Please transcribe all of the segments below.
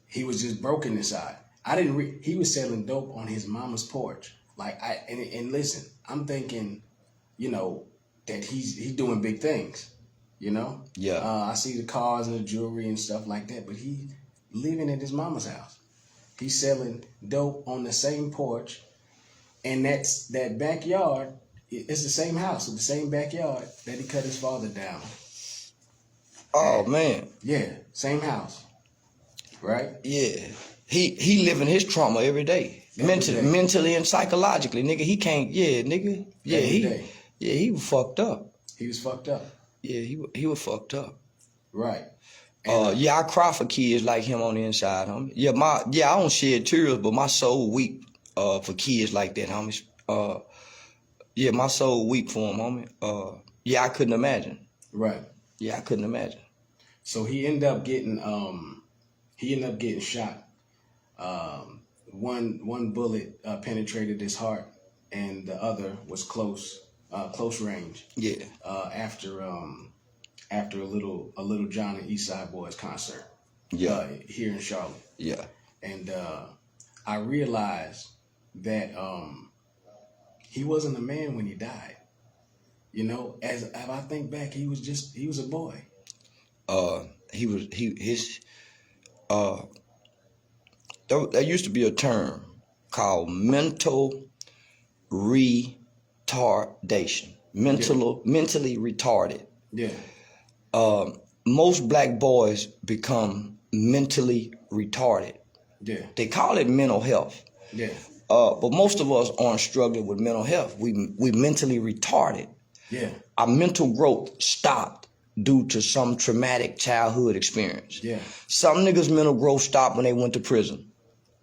he was just broken inside. I didn't. He was selling dope on his mama's porch. Like and listen, I'm thinking, you know, that he's doing big things. You know. Yeah. I see the cars and the jewelry and stuff like that, but he living at his mama's house. He's selling dope on the same porch, and that backyard. It's the same house with the same backyard that he cut his father down. Oh man. Yeah, same house. Right? Yeah. He living his trauma every day. Mentally and psychologically. Nigga, he can't nigga. Yeah, he was fucked up. He was fucked up. Yeah, he was fucked up. Right. I cry for kids like him on the inside, homie. I don't shed tears, but my soul weep for kids like that, homies. My soul weep for him, homie. I couldn't imagine. Right. Yeah, I couldn't imagine. So he ended up getting shot. One bullet penetrated his heart, and the other was close range. Yeah. After a little John and East Side Boys concert. Yeah. Here in Charlotte. Yeah. And I realized that he wasn't a man when he died. You know, as I think back, he was a boy. There used to be a term called mental retardation. Mentally retarded. Yeah. Most black boys become mentally retarded. Yeah. They call it mental health. Yeah. But most of us aren't struggling with mental health. We mentally retarded. Yeah. Our mental growth stopped due to some traumatic childhood experience. Yeah. Some niggas' mental growth stopped when they went to prison.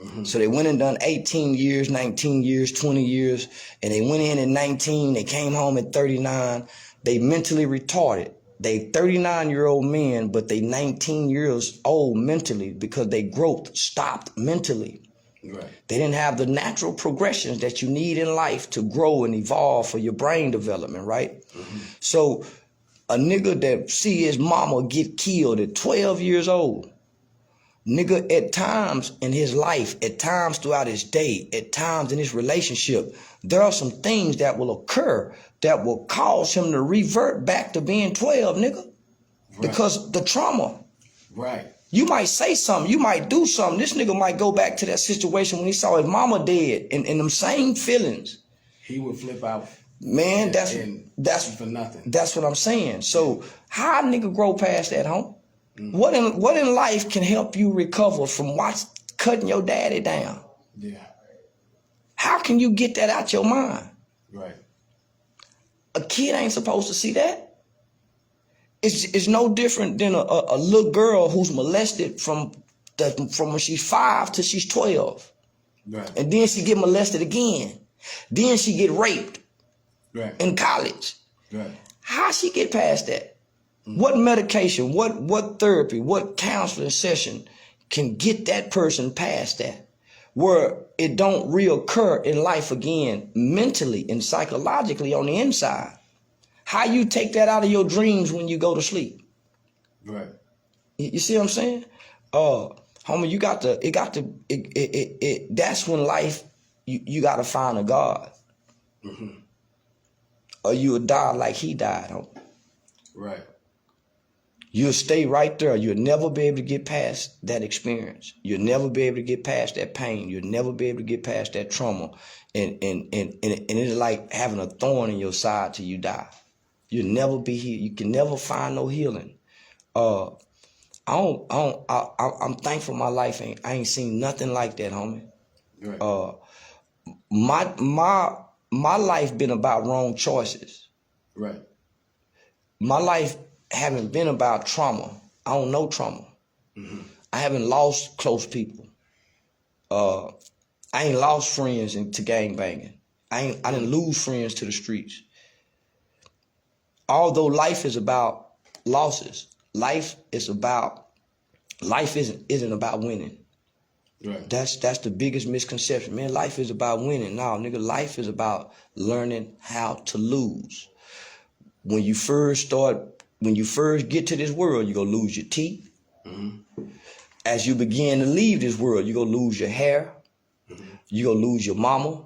Mm-hmm. So they went and done 18 years, 19 years, 20 years, and they went in at 19, they came home at 39. They mentally retarded. They 39-year-old men, but they 19 years old mentally because their growth stopped mentally. Right. They didn't have the natural progressions that you need in life to grow and evolve for your brain development, right? Mm-hmm. So a nigga that see his mama get killed at 12 years old, nigga at times in his life, at times throughout his day, at times in his relationship, there are some things that will occur that will cause him to revert back to being 12, nigga. Right. Because the trauma. Right. You might say something, you might do something. This nigga might go back to that situation when he saw his mama dead and them same feelings. He would flip out. Man, that's for nothing. That's what I'm saying. So how a nigga grow past that, homie? Mm-hmm. What in life can help you recover from cutting your daddy down? Yeah. How can you get that out your mind? Right. A kid ain't supposed to see that. It's no different than a little girl who's molested from when she's 5 till she's 12. Right. And then she get molested again. Then she get raped. Right. In college. Right. How she get past that? Mm-hmm. What medication, what therapy, what counseling session can get that person past that? Where it don't reoccur in life again, mentally and psychologically on the inside. How you take that out of your dreams when you go to sleep? Right. You see what I'm saying? Homie, that's when life, you got to find a God. Mm-hmm. Or you'll die like he died, homie. Right. You'll stay right there. You'll never be able to get past that experience. You'll never be able to get past that pain. You'll never be able to get past that trauma. And it's like having a thorn in your side till you die. You'll never be healed. You can never find no healing. I'm thankful my life I ain't seen nothing like that, homie. Right. My life been about wrong choices. Right. My life haven't been about trauma. I don't know trauma. Mm-hmm. I haven't lost close people. I ain't lost friends to gangbanging. I didn't lose friends to the streets. Although life is about losses, life isn't about winning. Right. That's the biggest misconception. Man, life is about winning. No, nigga, life is about learning how to lose. When you first get to this world, you're gonna lose your teeth. Mm-hmm. as you begin to leave this world, you're going to lose your hair. You're going to lose your mama.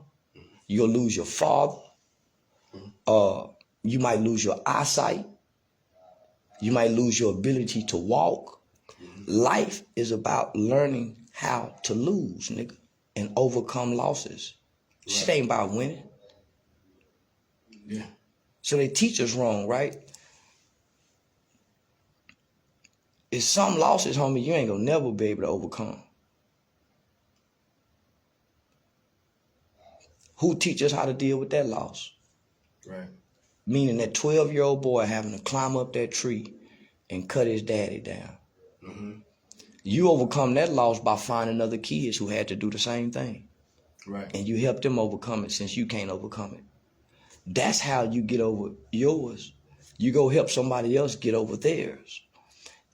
You're going to lose your father. You might lose your eyesight. You might lose your ability to walk. Life is about learning how to lose, nigga, and overcome losses. Right. Shit ain't about winning. Yeah. So they teach us wrong, right? It's some losses, homie, you ain't gonna never be able to overcome. Who teach us how to deal with that loss? Right. Meaning that 12-year-old boy having to climb up that tree and cut his daddy down. Mm-hmm. You overcome that loss by finding other kids who had to do the same thing. Right. And you help them overcome it since you can't overcome it. That's how you get over yours. You go help somebody else get over theirs.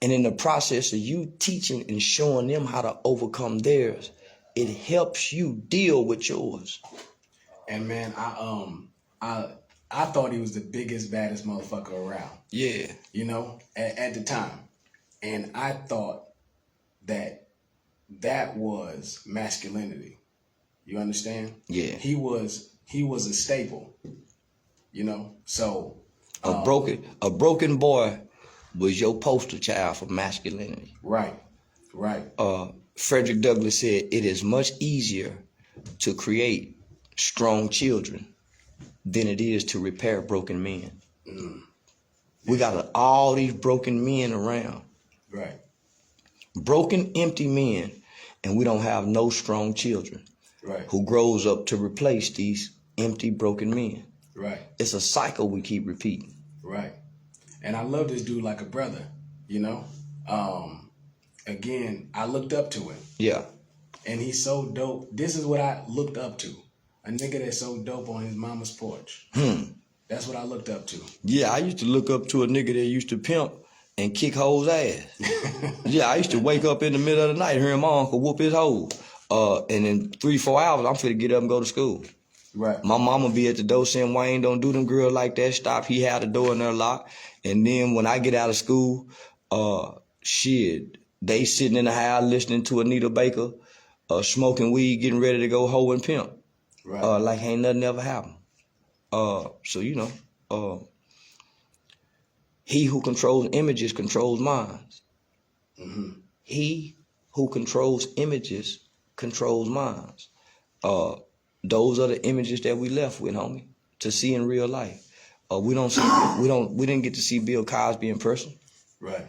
And in the process of you teaching and showing them how to overcome theirs, it helps you deal with yours. And man, I thought he was the biggest, baddest motherfucker around. Yeah. You know, at the time. And I thought that was masculinity. You understand? Yeah. He was a staple. You know? So a broken boy was your poster child for masculinity. Right. Right. Frederick Douglass said it is much easier to create strong children than it is to repair broken men. Mm. We got all these broken men around. Right. Broken, empty men, and we don't have no strong children. Right. Who grows up to replace these empty, broken men. Right. It's a cycle we keep repeating. Right. And I love this dude like a brother, you know? Again, I looked up to him. Yeah. And he's so dope. This is what I looked up to. A nigga that's so dope on his mama's porch. That's what I looked up to. Yeah, I used to look up to a nigga that used to pimp and kick hoes' ass. Yeah, I used to wake up in the middle of the night hearing my uncle whoop his hoe. And in 3-4 hours, I'm finna get up and go to school. Right. My mama be at the door saying, Wayne, don't do them girls like that. Stop. He had the door in there locked. And then when I get out of school, they sitting in the house listening to Anita Baker, smoking weed, getting ready to go hoe and pimp. Right. Like ain't nothing ever happened. So, you know, he who controls images controls minds. Mm-hmm. He who controls images controls minds. Those are the images that we left with, homie, to see in real life. We didn't get to see Bill Cosby in person. Right.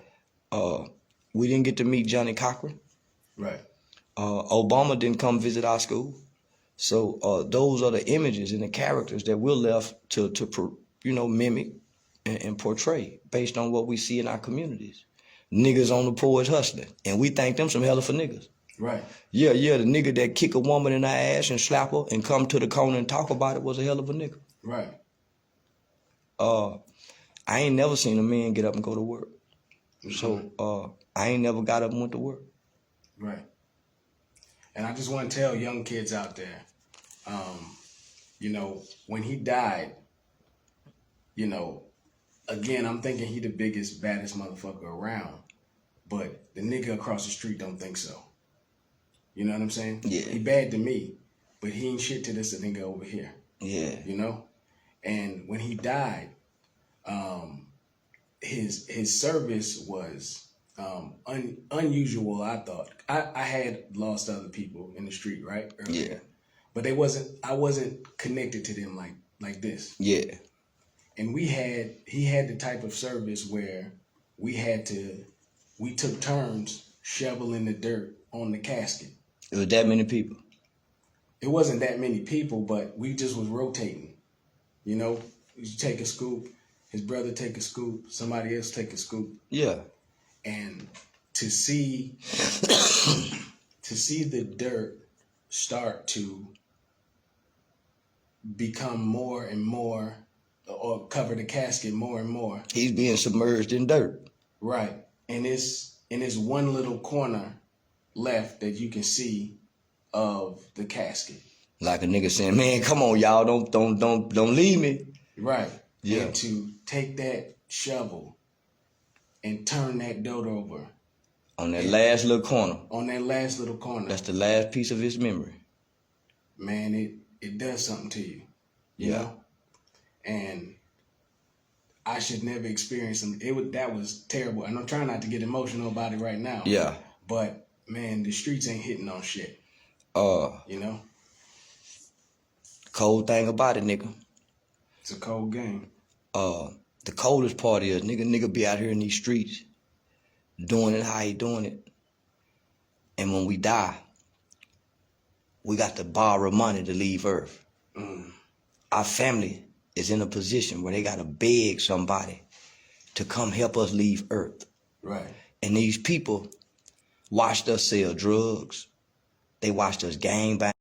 We didn't get to meet Johnny Cochran. Right. Obama didn't come visit our school. So those are the images and the characters that we're left to mimic and portray based on what we see in our communities. Niggas on the porch hustling, and we think them some hell of a niggas. Right. Yeah, the nigga that kick a woman in the ass and slap her and come to the corner and talk about it was a hell of a nigga. Right. I ain't never seen a man get up and go to work. Mm-hmm. So I ain't never got up and went to work. Right. And I just want to tell young kids out there, when he died, again, I'm thinking he the biggest, baddest motherfucker around, but the nigga across the street don't think so. You know what I'm saying? Yeah. He bad to me, but he ain't shit to this nigga over here. Yeah. You know? And when he died, his service was unusual, I thought. I had lost other people in the street, right? Earlier. Yeah. But I wasn't connected to them like this. Yeah. And he had the type of service where we took turns shoveling the dirt on the casket. It was that many people. It wasn't that many people, but we just was rotating. You know, you take a scoop, his brother take a scoop, somebody else take a scoop. Yeah. And to see the dirt start to become more and more, or cover the casket more and more. He's being submerged in dirt. Right. And it's one little corner left that you can see of the casket. Like a nigga saying, man, come on, y'all, don't leave me. Right. Yeah. And to take that shovel and turn that dirt over On that last little corner. On that last little corner. That's the last piece of his memory. Man, it does something to you. You Yeah. know? And I should never experience them. That was terrible. And I'm trying not to get emotional about it right now. Yeah. But man, the streets ain't hitting on shit. You know? Cold thing about it, nigga. It's a cold game. The coldest part is nigga be out here in these streets doing it how he doing it. And when we die, we got to borrow money to leave Earth. Our family is in a position where they got to beg somebody to come help us leave Earth. Right. And these people watched us sell drugs. They watched us gangbang.